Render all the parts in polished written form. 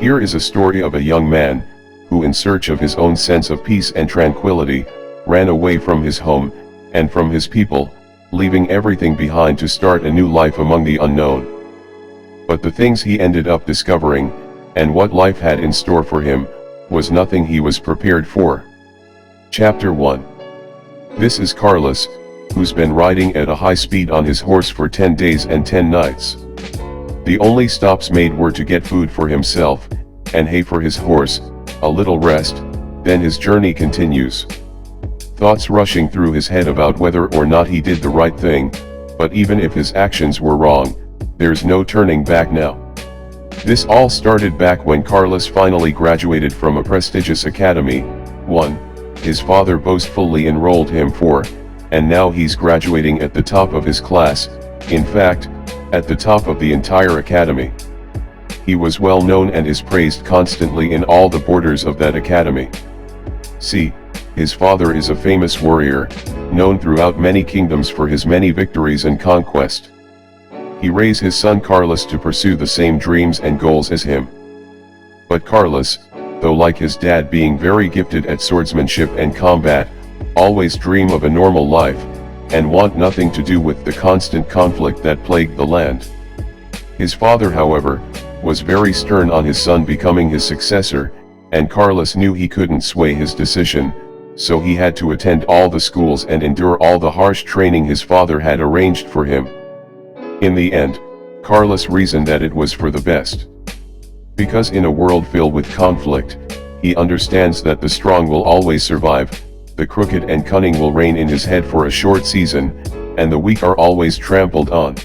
Here is a story of a young man, who in search of his own sense of peace and tranquility, ran away from his home, and from his people, leaving everything behind to start a new life among the unknown. But the things he ended up discovering, and what life had in store for him, was nothing he was prepared for. Chapter 1. This is Carlos, who's been riding at a high speed on his horse for 10 days and 10 nights. The only stops made were to get food for himself, and hay for his horse, a little rest, then his journey continues. Thoughts rushing through his head about whether or not he did the right thing, but even if his actions were wrong, there's no turning back now. This all started back when Carlos finally graduated from a prestigious academy, one his father boastfully enrolled him for, and now he's graduating at the top of his class, in fact, at the top of the entire academy. He was well known and is praised constantly in all the borders of that academy. See, his father is a famous warrior, known throughout many kingdoms for his many victories and conquest. He raised his son Carlos to pursue the same dreams and goals as him. But Carlos, though like his dad being very gifted at swordsmanship and combat, always dream of a normal life, and want nothing to do with the constant conflict that plagued the land. His father, however, was very stern on his son becoming his successor, and Carlos knew he couldn't sway his decision, so he had to attend all the schools and endure all the harsh training his father had arranged for him. In the end, Carlos reasoned that it was for the best. Because in a world filled with conflict, he understands that the strong will always survive, the crooked and cunning will reign in his head for a short season, and the weak are always trampled on.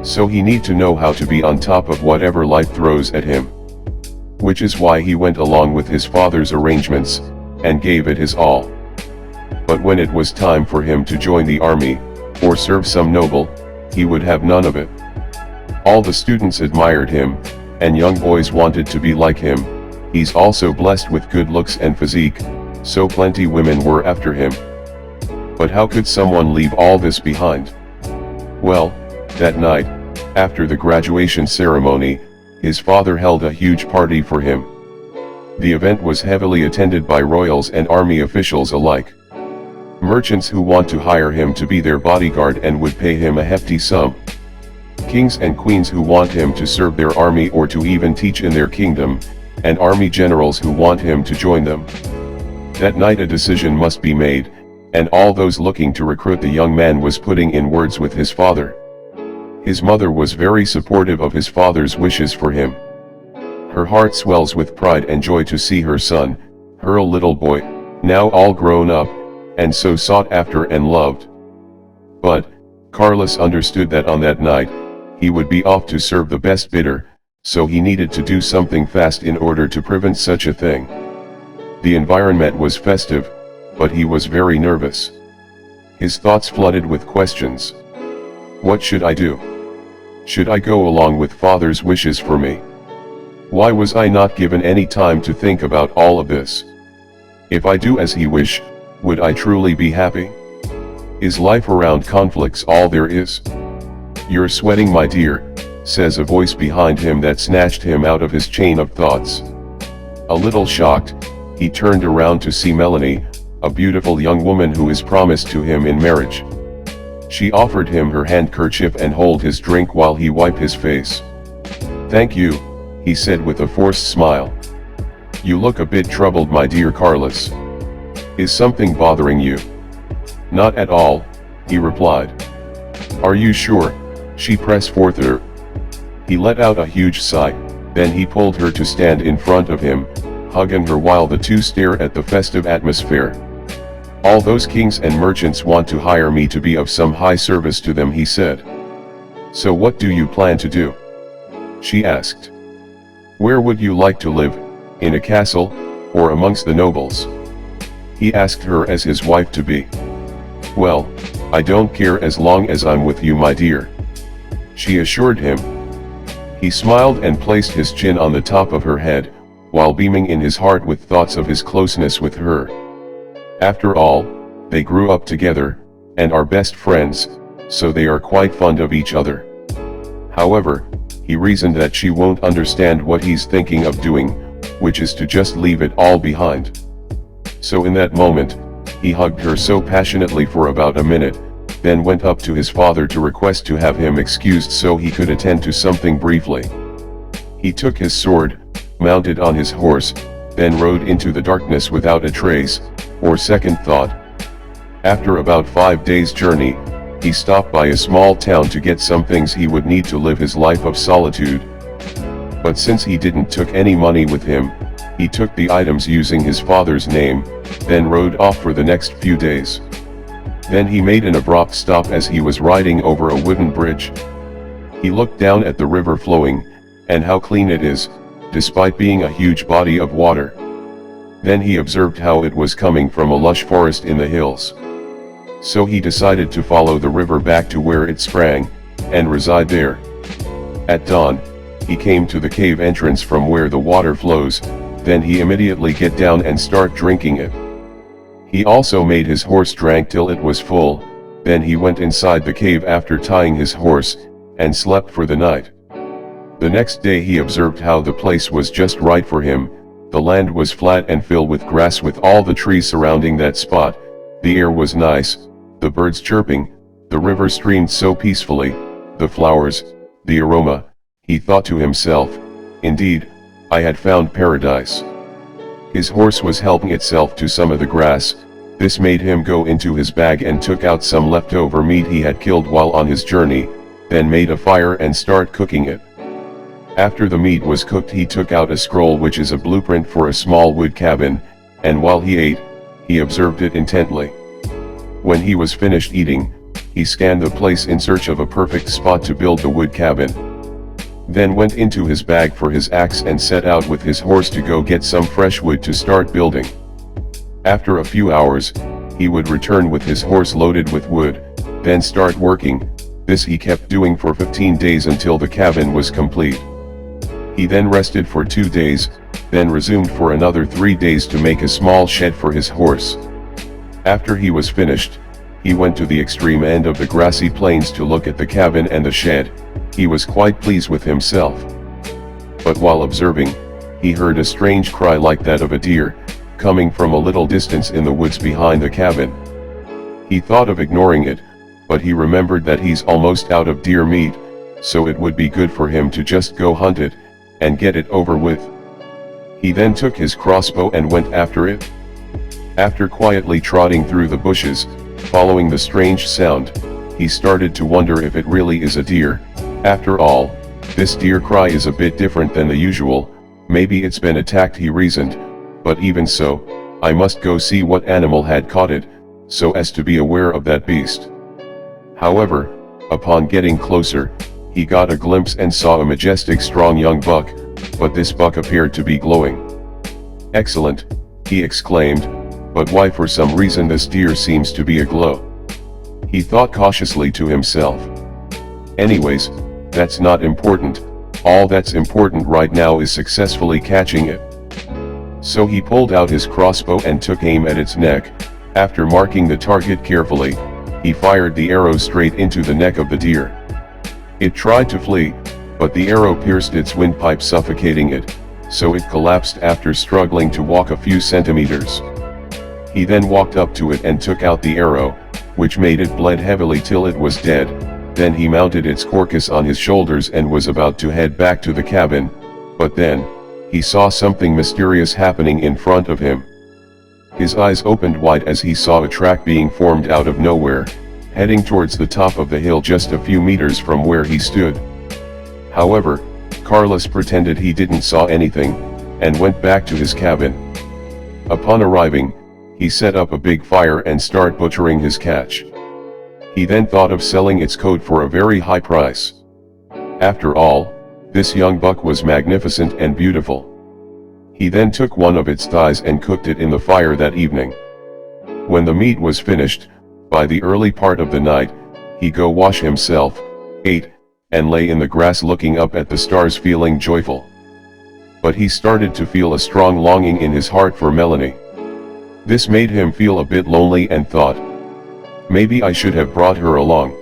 So he need to know how to be on top of whatever life throws at him. Which is why he went along with his father's arrangements, and gave it his all. But when it was time for him to join the army, or serve some noble, he would have none of it. All the students admired him, and young boys wanted to be like him. He's also blessed with good looks and physique, so plenty women were after him. But how could someone leave all this behind? Well, that night, after the graduation ceremony, his father held a huge party for him. The event was heavily attended by royals and army officials alike. Merchants who want to hire him to be their bodyguard and would pay him a hefty sum. Kings and queens who want him to serve their army or to even teach in their kingdom, and army generals who want him to join them. That night a decision must be made, and all those looking to recruit the young man was putting in words with his father. His mother was very supportive of his father's wishes for him. Her heart swells with pride and joy to see her son, her little boy, now all grown up, and so sought after and loved. But Carlos understood that on that night, he would be off to serve the best bidder, so he needed to do something fast in order to prevent such a thing. The environment was festive, but he was very nervous. His thoughts flooded with questions. What should I do? Should I go along with father's wishes for me? Why was I not given any time to think about all of this? If I do as he wish, would I truly be happy? Is life around conflicts all there is? You're sweating, my dear, says a voice behind him that snatched him out of his chain of thoughts. A little shocked, he turned around to see Melanie, a beautiful young woman who is promised to him in marriage. She offered him her handkerchief and hold his drink while he wiped his face. Thank you, he said with a forced smile. You look a bit troubled, my dear Carlos. Is something bothering you? Not at all, he replied. Are you sure? She pressed forth her. He let out a huge sigh, then he pulled her to stand in front of him, hugging her while the two stare at the festive atmosphere. All those kings and merchants want to hire me to be of some high service to them, he said. So what do you plan to do? She asked. Where would you like to live, in a castle, or amongst the nobles? He asked her as his wife to be. Well, I don't care as long as I'm with you, my dear, she assured him. He smiled and placed his chin on the top of her head, while beaming in his heart with thoughts of his closeness with her. After all, they grew up together, and are best friends, so they are quite fond of each other. However, he reasoned that she won't understand what he's thinking of doing, which is to just leave it all behind. So in that moment, he hugged her so passionately for about a minute, then went up to his father to request to have him excused so he could attend to something briefly. He took his sword, mounted on his horse, then rode into the darkness without a trace, or second thought. After about 5 days' journey, he stopped by a small town to get some things he would need to live his life of solitude. But since he didn't took any money with him, he took the items using his father's name, then rode off for the next few days. Then he made an abrupt stop as he was riding over a wooden bridge. He looked down at the river flowing, and how clean it is, despite being a huge body of water. Then he observed how it was coming from a lush forest in the hills. So he decided to follow the river back to where it sprang, and reside there. At dawn, he came to the cave entrance from where the water flows, then he immediately get down and start drinking it. He also made his horse drink till it was full, then he went inside the cave after tying his horse, and slept for the night. The next day he observed how the place was just right for him. The land was flat and filled with grass with all the trees surrounding that spot, the air was nice, the birds chirping, the river streamed so peacefully, the flowers, the aroma. He thought to himself, indeed, I had found paradise. His horse was helping itself to some of the grass. This made him go into his bag and took out some leftover meat he had killed while on his journey, then made a fire and start cooking it. After the meat was cooked he took out a scroll which is a blueprint for a small wood cabin, and while he ate, he observed it intently. When he was finished eating, he scanned the place in search of a perfect spot to build the wood cabin. Then went into his bag for his axe and set out with his horse to go get some fresh wood to start building. After a few hours, he would return with his horse loaded with wood, then start working. This he kept doing for 15 days until the cabin was complete. He then rested for 2 days, then resumed for another 3 days to make a small shed for his horse. After he was finished, he went to the extreme end of the grassy plains to look at the cabin and the shed. He was quite pleased with himself. But while observing, he heard a strange cry like that of a deer, coming from a little distance in the woods behind the cabin. He thought of ignoring it, but he remembered that he's almost out of deer meat, so it would be good for him to just go hunt it, and get it over with. He then took his crossbow and went after it. After quietly trotting through the bushes, following the strange sound, he started to wonder if it really is a deer. After all, this deer cry is a bit different than the usual. Maybe it's been attacked, he reasoned, but even so, I must go see what animal had caught it, so as to be aware of that beast. However, upon getting closer, he got a glimpse and saw a majestic strong young buck, but this buck appeared to be glowing. Excellent, he exclaimed, but why for some reason this deer seems to be aglow? He thought cautiously to himself. Anyways, that's not important, all that's important right now is successfully catching it. So he pulled out his crossbow and took aim at its neck. After marking the target carefully, he fired the arrow straight into the neck of the deer. It tried to flee, but the arrow pierced its windpipe, suffocating it, so it collapsed after struggling to walk a few centimeters. He then walked up to it and took out the arrow, which made it bleed heavily till it was dead. Then he mounted its carcass on his shoulders and was about to head back to the cabin, but then, he saw something mysterious happening in front of him. His eyes opened wide as he saw a track being formed out of nowhere, heading towards the top of the hill just a few meters from where he stood. However, Carlos pretended he didn't saw anything, and went back to his cabin. Upon arriving, he set up a big fire and started butchering his catch. He then thought of selling its coat for a very high price. After all, this young buck was magnificent and beautiful. He then took one of its thighs and cooked it in the fire that evening. When the meat was finished, by the early part of the night, he go wash himself, ate, and lay in the grass looking up at the stars feeling joyful. But he started to feel a strong longing in his heart for Melanie. This made him feel a bit lonely and thought, maybe I should have brought her along.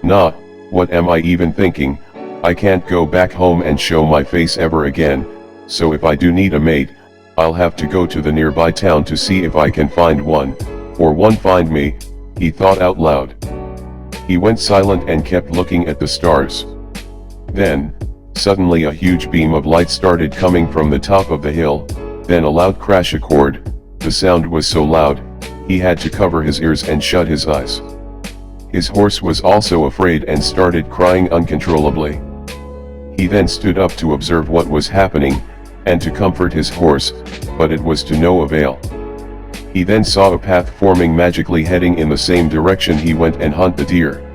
Nah, what am I even thinking, I can't go back home and show my face ever again, so if I do need a mate, I'll have to go to the nearby town to see if I can find one, or one find me, he thought out loud. He went silent and kept looking at the stars. Then, suddenly a huge beam of light started coming from the top of the hill, then a loud crash occurred. The sound was so loud, he had to cover his ears and shut his eyes. His horse was also afraid and started crying uncontrollably. He then stood up to observe what was happening, and to comfort his horse, but it was to no avail. He then saw a path forming magically heading in the same direction he went and hunt the deer.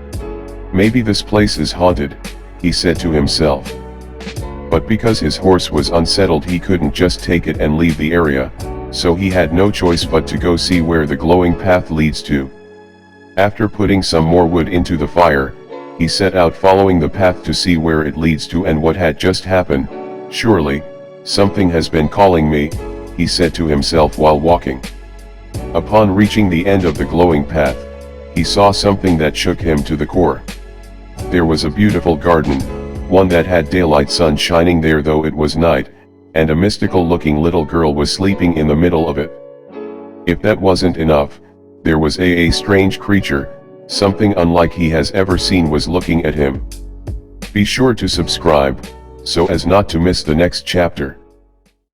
Maybe this place is haunted, he said to himself. But because his horse was unsettled, he couldn't just take it and leave the area, so he had no choice but to go see where the glowing path leads to. After putting some more wood into the fire, he set out following the path to see where it leads to and what had just happened. Surely, something has been calling me, he said to himself while walking. Upon reaching the end of the glowing path, he saw something that shook him to the core. There was a beautiful garden, one that had daylight sun shining there though it was night, and a mystical-looking little girl was sleeping in the middle of it. If that wasn't enough, there was a strange creature, something unlike he has ever seen, was looking at him. Be sure to subscribe, so as not to miss the next chapter.